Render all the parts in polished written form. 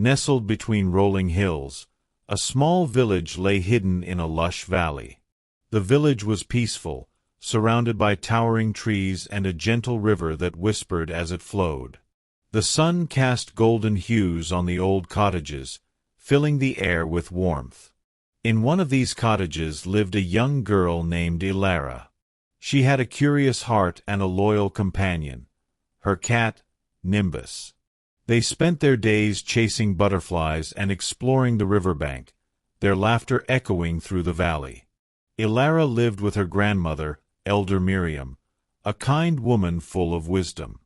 Nestled between rolling hills, a small village lay hidden in a lush valley. The village was peaceful, surrounded by towering trees and a gentle river that whispered as it flowed. The sun cast golden hues on the old cottages, filling the air with warmth. In one of these cottages lived a young girl named Elara. She had a curious heart and a loyal companion, her cat, Nimbus. They spent their days chasing butterflies and exploring the riverbank, their laughter echoing through the valley. Elara lived with her grandmother, Elder Miriam, a kind woman full of wisdom.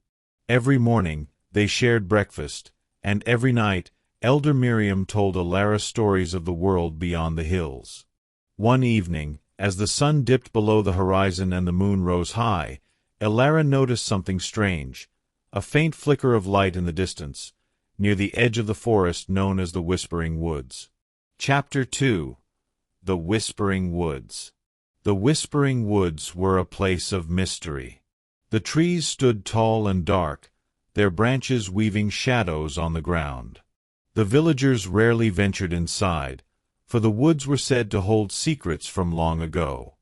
Every morning, they shared breakfast, and every night, Elder Miriam told Elara stories of the world beyond the hills. One evening, as the sun dipped below the horizon and the moon rose high, Elara noticed something strange, a faint flicker of light in the distance, near the edge of the forest known as the Whispering Woods. Chapter 2. The Whispering Woods. The Whispering Woods were a place of mystery. The trees stood tall and dark, their branches weaving shadows on the ground. The villagers rarely ventured inside, for the woods were said to hold secrets from long ago.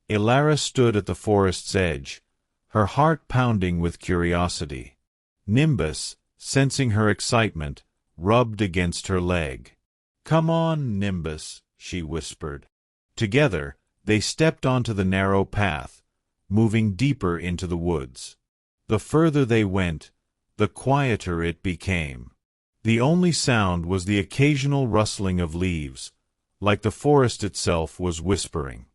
Elara stood at the forest's edge, her heart pounding with curiosity. Nimbus, sensing her excitement, rubbed against her leg. "Come on, Nimbus," she whispered. Together, they stepped onto the narrow path, moving deeper into the woods. The further they went, the quieter it became. The only sound was the occasional rustling of leaves, like the forest itself was whispering.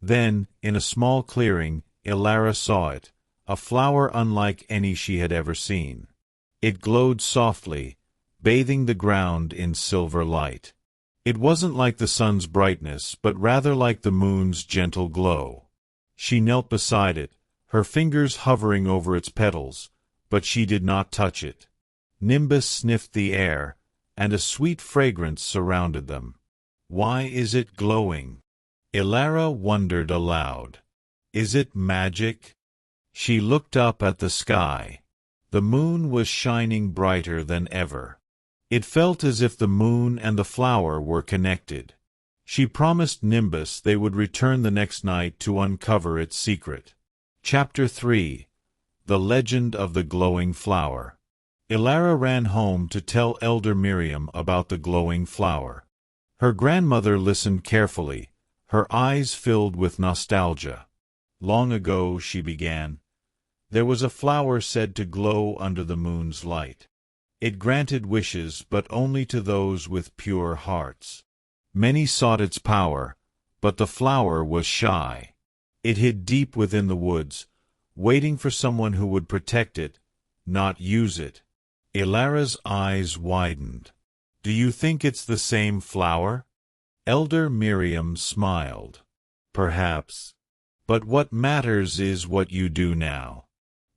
Then, in a small clearing, Elara saw it, a flower unlike any she had ever seen. It glowed softly, bathing the ground in silver light. It wasn't like the sun's brightness, but rather like the moon's gentle glow. She knelt beside it, her fingers hovering over its petals, but she did not touch it. Nimbus sniffed the air, and a sweet fragrance surrounded them. "Why is it glowing?" Elara wondered aloud. "Is it magic?" She looked up at the sky. The moon was shining brighter than ever. It felt as if the moon and the flower were connected. She promised Nimbus they would return the next night to uncover its secret. Chapter 3. The Legend of the Glowing Flower. Elara ran home to tell Elder Miriam about the glowing flower. Her grandmother listened carefully, her eyes filled with nostalgia. "Long ago," she began, "there was a flower said to glow under the moon's light. It granted wishes, but only to those with pure hearts. Many sought its power, but the flower was shy. It hid deep within the woods, waiting for someone who would protect it, not use it." Elara's eyes widened. "Do you think it's the same flower?" Elder Miriam smiled. "Perhaps. But what matters is what you do now.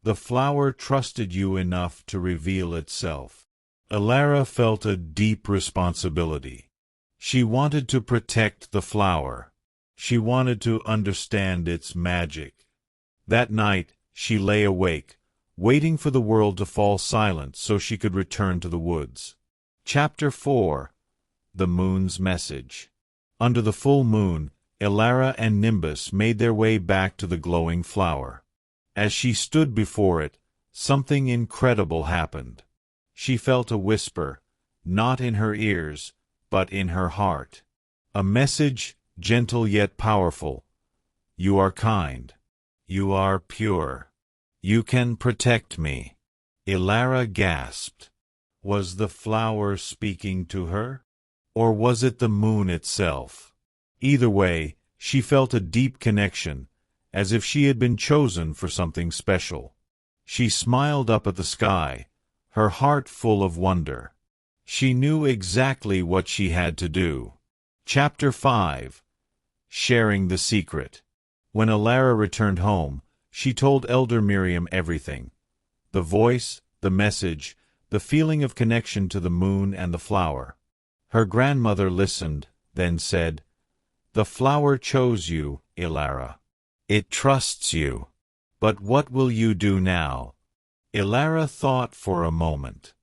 The flower trusted you enough to reveal itself." Elara felt a deep responsibility. She wanted to protect the flower. She wanted to understand its magic. That night, she lay awake, waiting for the world to fall silent so she could return to the woods. Chapter 4. The Moon's Message. Under the full moon, Elara and Nimbus made their way back to the glowing flower. As she stood before it, something incredible happened. She felt a whisper, not in her ears, but in her heart. A message, gentle yet powerful. "You are kind. You are pure. You can protect me." Elara gasped. Was the flower speaking to her? Or was it the moon itself? Either way, she felt a deep connection, as if she had been chosen for something special. She smiled up at the sky, her heart full of wonder. She knew exactly what she had to do. Chapter 5. Sharing the Secret. When Elara returned home, she told Elder Miriam everything. The voice, the message, the feeling of connection to the moon and the flower. Her grandmother listened, then said, "The flower chose you, Elara. It trusts you. But what will you do now?" Elara thought for a moment.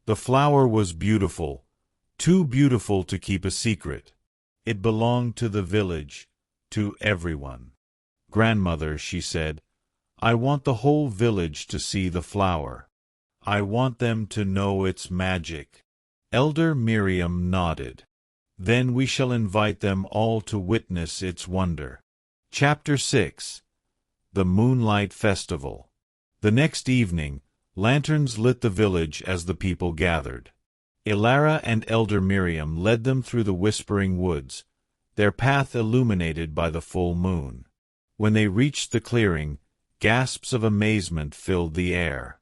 The flower was beautiful, too beautiful to keep a secret. It belonged to the village, to everyone. "Grandmother," she said, "I want the whole village to see the flower. I want them to know its magic." Elder Miriam nodded. "Then we shall invite them all to witness its wonder." Chapter 6. The Moonlight Festival. The next evening, lanterns lit the village as the people gathered. Elara and Elder Miriam led them through the whispering woods, their path illuminated by the full moon. When they reached the clearing, gasps of amazement filled the air.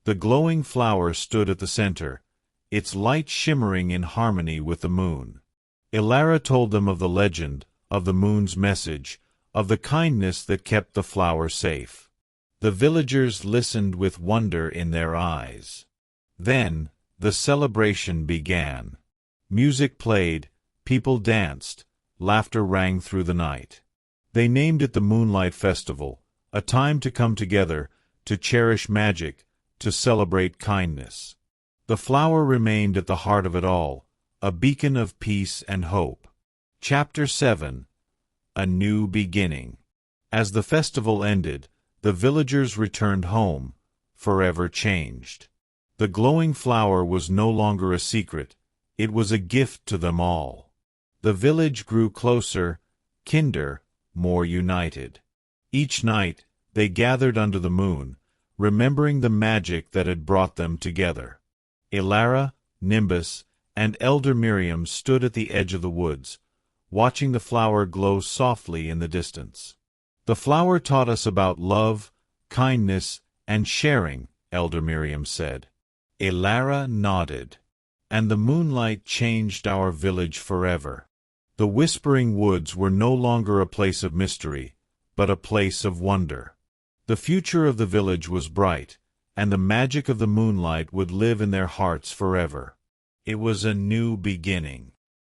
The glowing flower stood at the center, its light shimmering in harmony with the moon. Elara told them of the legend, of the moon's message, of the kindness that kept the flower safe. The villagers listened with wonder in their eyes. Then, the celebration began. Music played, people danced, laughter rang through the night. They named it the Moonlight Festival, a time to come together, to cherish magic, to celebrate kindness. The flower remained at the heart of it all, a beacon of peace and hope. Chapter 7. A New Beginning. As the festival ended, the villagers returned home, forever changed. The glowing flower was no longer a secret, it was a gift to them all. The village grew closer, kinder, more united. Each night, they gathered under the moon, remembering the magic that had brought them together. Elara, Nimbus, and Elder Miriam stood at the edge of the woods, watching the flower glow softly in the distance. "The flower taught us about love, kindness, and sharing," Elder Miriam said. Elara nodded. "And the moonlight changed our village forever." The whispering woods were no longer a place of mystery, but a place of wonder. The future of the village was bright, and the magic of the moonlight would live in their hearts forever. It was a new beginning.